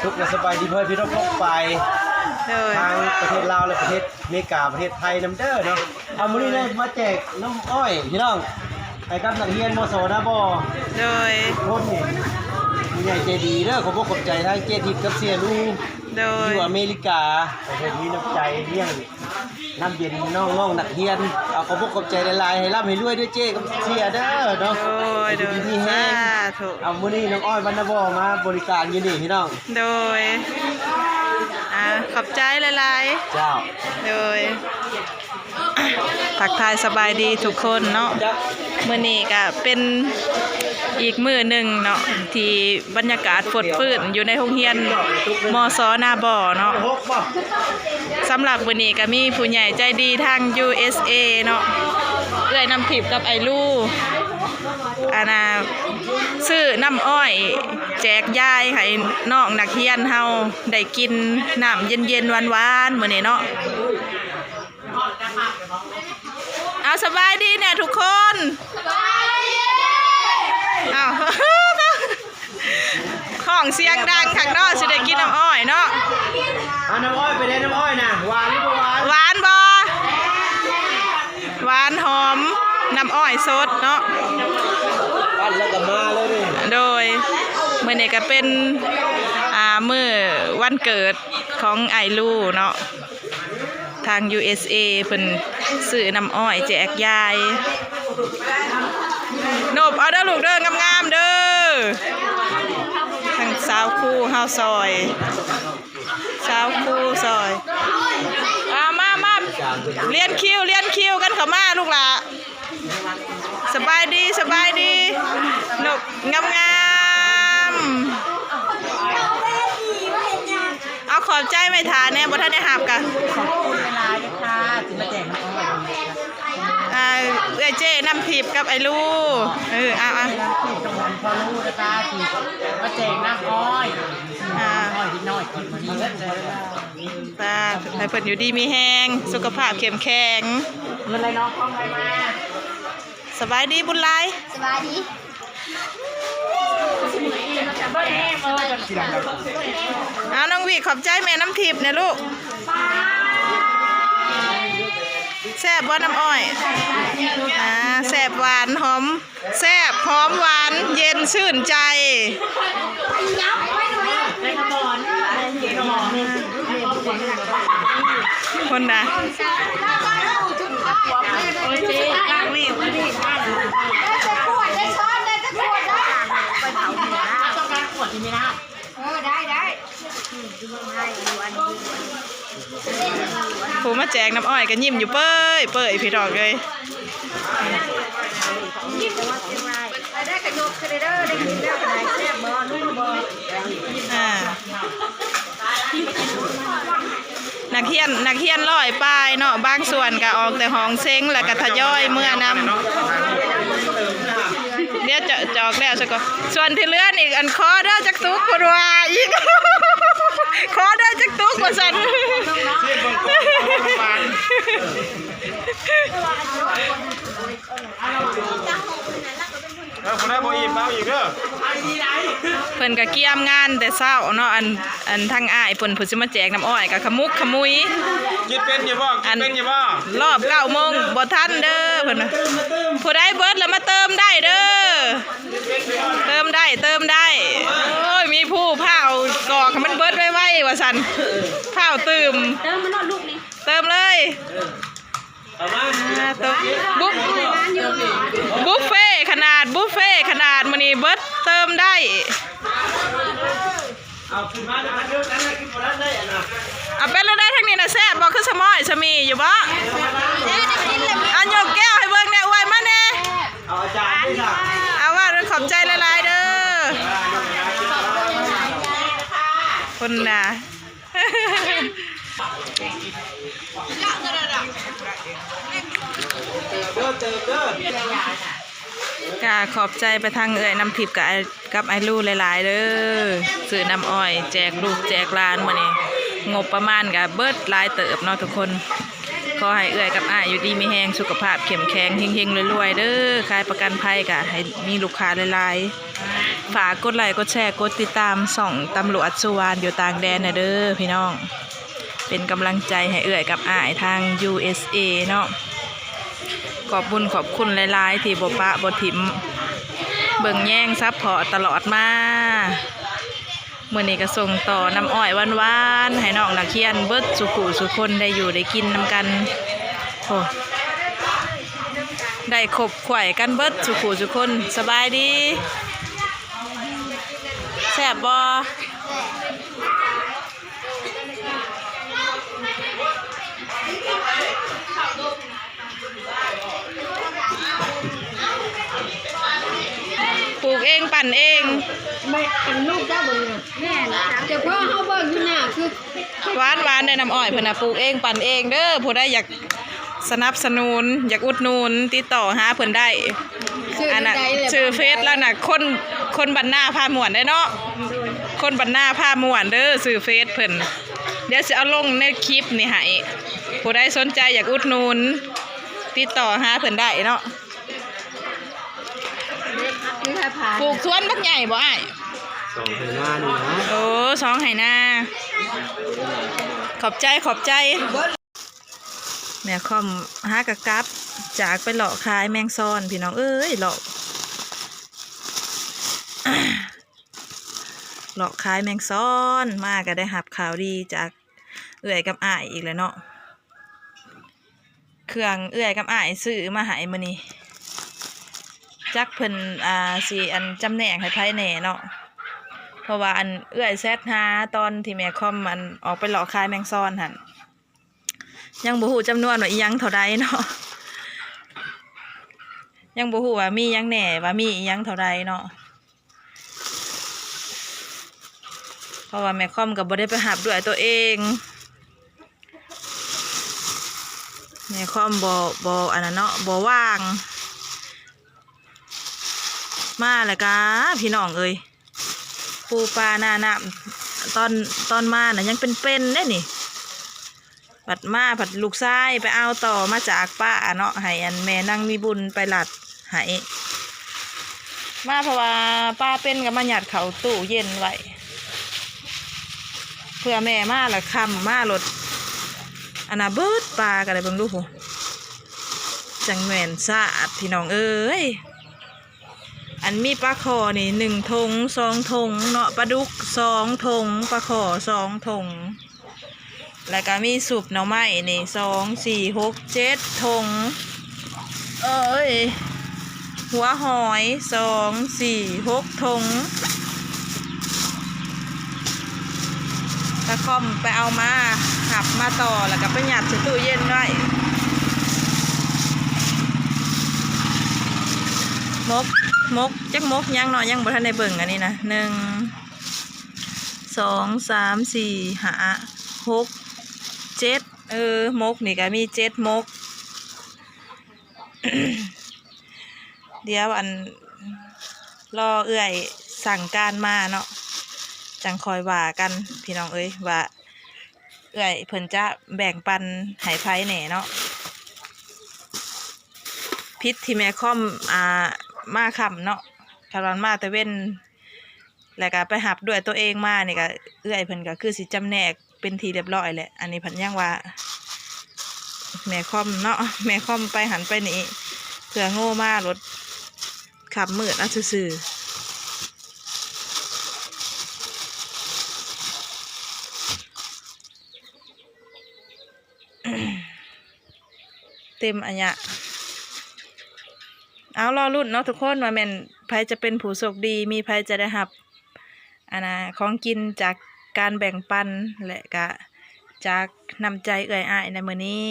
ทุกข์และสบายดีเพื่อนพี่น้องพบไปทางประเทศลาวและประเทศอเมริกาประเทศไทยน้ำเด้อเนาะเอามื้อนี้ได้มาแจกน้ำอ้อยพี่น้องไอ้กับนักเรียนม.ส.นะบ่โดยคนนี่ผู้ใหญ่ใจดีเด้อขอบคุณขอบใจทางเจทิพย์กับเสียลูอยู่อเมริกาประเทศนี้น้ำใจเลี้ยงน้ำเย็นน้องนักเรียนเอาขอบคุณขอบใจหลายๆให้ร่ำให้รวยด้วยเจ้กับเสียเด้อเนาะโดยดีแห้งเอามื้อนี้น้องอ้อยบรรณบ่มาบริการอยู่นี่พี่น้องโดยขอบใจหลายๆเจ้าโดยทักทายสบายดีทุกคนเนาะมื้อนี้ก็เป็นอีกมื้อหนึ่งเนาะที่บรรยากาศฝดฟื้นอยู่ในโรงเรียนม.ส.นาบ่อเนาะสำหรับมื้อนี้ก็มีผู้ใหญ่ใจดีทาง USA เนาะเอื้อยน้ำทิพย์กับไอลูซื้อน้ำอ้อยแจกยายให้น้องนักเรียนเฮาได้กินน้ำเย็นๆหวานๆมื้อนี้เนาะเอาสบายดีเนี่ยทุกคนเอาของเสียงดังข้างนอกสิได้กินน้ำอ้อยเนาะน้ำอ้อยไปได้น้ำอ้อยนะหวานหรือเปล่าหวานบ่หวานหอมน้ำอ้อยสดเนาะปั้นแล้วก็มาเลยดิโดยมื้อนี้ก็เป็นมื้อวันเกิดของไอลูเนาะทาง USA เพิ่นซื้อน้ำอ้อยแจกยายโนบเอาเด้อลูกเด้องามๆเด้อทางสาวคู่เฮาซอยสาวคู่ซอยมาเรียนคิวกันเข้ามาลูกหล่ะสบายดีนกงามเอาขอบใจไม่ทานเนี่ยบ่ทันได้หับกะขอบคุณเวลาด้วยค่ะถึงมาแจกน้ำอ้อยเอ้ยเจ้น้ำทิพย์กับไอ้ลูเอาน้ำทิพย์กับมันพอรู้นะคะที่มาแจกน้ำอ้อยอ้อยนิดหน่อยกินมันก็จะตาให้เพิ่นอยู่ดีมีแห้งสุขภาพเข้มแข็งเงินอะไรน้องคล่องอะไรมาสบายดีบุญหลายสบายดีเอาน้องวิขอบใจแม่น้ำทิพย์เนี่ยลูกแซ่บบ่น้ำอ้อยแซ่บหวานหอมแซ่บหอมหวานเย็นชื่นใจคนน่ะผู้มาแจกน้ำอ้อยก็ยิ้มอยู่เป้ยพี่ดอกเลยได้กระโดดกระเด้อได้กินแล้วกระไดแซ่บบ่นุ่มบ่นักเฮียนร้อยปลายเนาะบางส่วนก็ออกแต่ห้องเซ็งแล้วก็ทยอยเมื่อนำเดี๋ยวจะจอกแล้วซะก่อนส่วนที่เหลือนี่อันคอเด้อจักตุกคนว่าอีกคอเด้อจักตุกว่าซั่นคนได้บ่อิ่มเอาอีกเด้อเพิ่นก็เกี่ยมงานแต่เช้าเนาะอันทางอ้ายเพิ่นสิมาแจกน้ำอ้อยก็ขมุกขมุยกินเป็นอยู่บ่รอบ 9 โมงบ่ทันเด้อเพิ่นน่ะผู้ใดเบิดแล้วมาเติมได้เด้อเติมได้โอ้ยมีผู้เผากอกให้มันเบิดไวๆว่าซั่นเผาเติมมันนอนลูกนี่เติมเลยบุฟเฟ่ขนาดมื้อนี้เบิดเติมได้เอาเป็นแล้วได้ทั้งนี้นะแซ่บบ่คือสมอยสมีอยู่บ่อันยกแก้วให้เบิ่งแน่อวยมาแน่เอาว่าขอบใจหลายๆเด้อคนน่ะก็ขอบใจไปทางเอ่ยน้ำทิพย์กับไอลูหลายๆเด้อซื้อน้ำอ้อยแจกลูกแจกหลานมื้อนี้งบประมาณก็เบิดหลายเติบเนาะทุกคนขอให้เอ่ยกับอ้ายอยู่ดีมีแฮงสุขภาพเข้มแข็งเฮงๆรวยๆเด้อขายประกันภัยก็ให้มีลูกค้าหลายๆ ฝากกดไลค์กดแชร์กดติดตามส่องตำรวจสุวรรณอยู่ต่างแดนนะเด้อพี่น้องเป็นกำลังใจให้เอื้อยกับอ้ายทาง USA เนาะขอบคุณหลายๆที่บ่ปะบ่ถิ่มเบิ่งแย่งซับพอตลอดมามื้อนี้ก็ส่งต่อน้ำอ้อยหวานๆให้น้องนักเรียนเบิดสุขุสุคนได้อยู่ได้กินนำกันโอ้ได้ขบข่วยกันเบิดสุขุสุคนสบายดีแซ่บบ่ปลูกเองปั่นเอง ไม่เป็นลูกเจ้าเบิ่งแม่แต่พ่อเฮาเบิ่งอยู่น่ะคือ หวานได้น้ำอ้อยเพิ่นน่ะปลูกเองปั่นเองเด้อผู้ใดอยากสนับสนุนอยากอุดหนุนติดต่อหาเพิ่นได้อันน่ะชื่อเฟซแล้วน่ะคนบรรณาพาม่วนได้เนาะคนบรรณาพาม่วนเด้อชื่อเฟซเพิ่นเดี๋ยวสิเอาลงในคลิปนี่ให้ผู้ใดสนใจอยากอุดหนุนติดต่อหาเพิ่นได้เนาะ คือให้ผ่าน ปลูกสวนบักใหญ่บ่อ้าย สองพันห้านี่นะ โอ้2ไหนาขอบใจแม่คอมหากะกับจากไปหลอกขายแมงซ่อนพี่น้องเอ้ยหลอกขายแมงซ่อนมาก็ได้หับข่าวดีจากเอื้อยกับอ้ายอีกแล้วเนาะเครื่องเอื้อยกับอ้ายซื้อมาให้มื้อนี้จักเพิ่นสิอันจำแนกให้ไผแหน่เนาะเพราะว่าอันเอื้อยแซดหาตอนที่แม่คอมมันออกไปหลอกขายแมงซ่อนหั่นยังบ่ฮู้จำนวนว่าอีหยังเท่าใดเนาะยังบ่ฮู้ว่ามีหยังแหน่ว่ามีอีหยังเท่าใดเนาะเพราะว่าแม่คอมก็บ่ได้ไปหับด้วยตัวเองแม่คอมบ่อันนั้นเนาะบ่ว่างมาแล้วกะพี่น้องเอ้ยปูปลาหน้าน้ำตอนมาน่ะยังเป็นเด้นี่ผัดมาผัดลูกชายไปเอาต่อมาจากป้าเนาะให้อันแม่นั่งมีบุญไปหลัดให้มาเพราะว่าป้าเป็นกับมาหยัดเขาตู้เย็นไว้เพื่อแม่มาละคำมาหลดอันน่ะเบิดปลากันเลยเบิ่งดูหูจังแหวนสะอาดพี่น้องเอ้ยอันมีปลาคอนี่1 ถุง2 ถุงเนาะปลาดุก2 ถุงปลาคอ2 ถุงแล้วก็มีสุปหน่อไม้นี่2 4 6 7 ถุงเอ้ยหัวหอย2 4 6 ถุงตะคอมไปเอามาหับมาต่อแล้วก็ไปหยัดใส่ตู้เย็นไว้มกจักมกยังเนาะยังบ่ทันได้เบิ่งอันนี้นะ1 2 3 4 5 6 7มกนี่ก็มี7 มก เดี๋ยวอันรอเอื้อยสั่งการมาเนาะจังคอยว่ากันพี่น้องเอ้ยว่าเอื้อยเพิ่นจะแบ่งปันให้ไผแหน่เนาะพิษที่แม่ค่อมมาค่ำเนาะคารอนมาแต่เว้นแล้วก็ไปหับด้วยตัวเองมานี่ก็เอื้อยเพิ่นก็คือสิจำแนกเป็นทีเรียบร้อยแหละอันนี้เพิ่นยังว่าแม่ค่อมเนาะแม่ค่อมไปหันไปนี่เพื่อโง่มารถขับมืดนะซื่อเต็มอันเนี้ยเอารอรุ่นเนาะทุกคนว่าแม่นไผจะเป็นผู้โชคดีมีไผจะได้รับของกินจากการแบ่งปันและก็จากน้ำใจเอื้อยอ้ายในมื้อนี้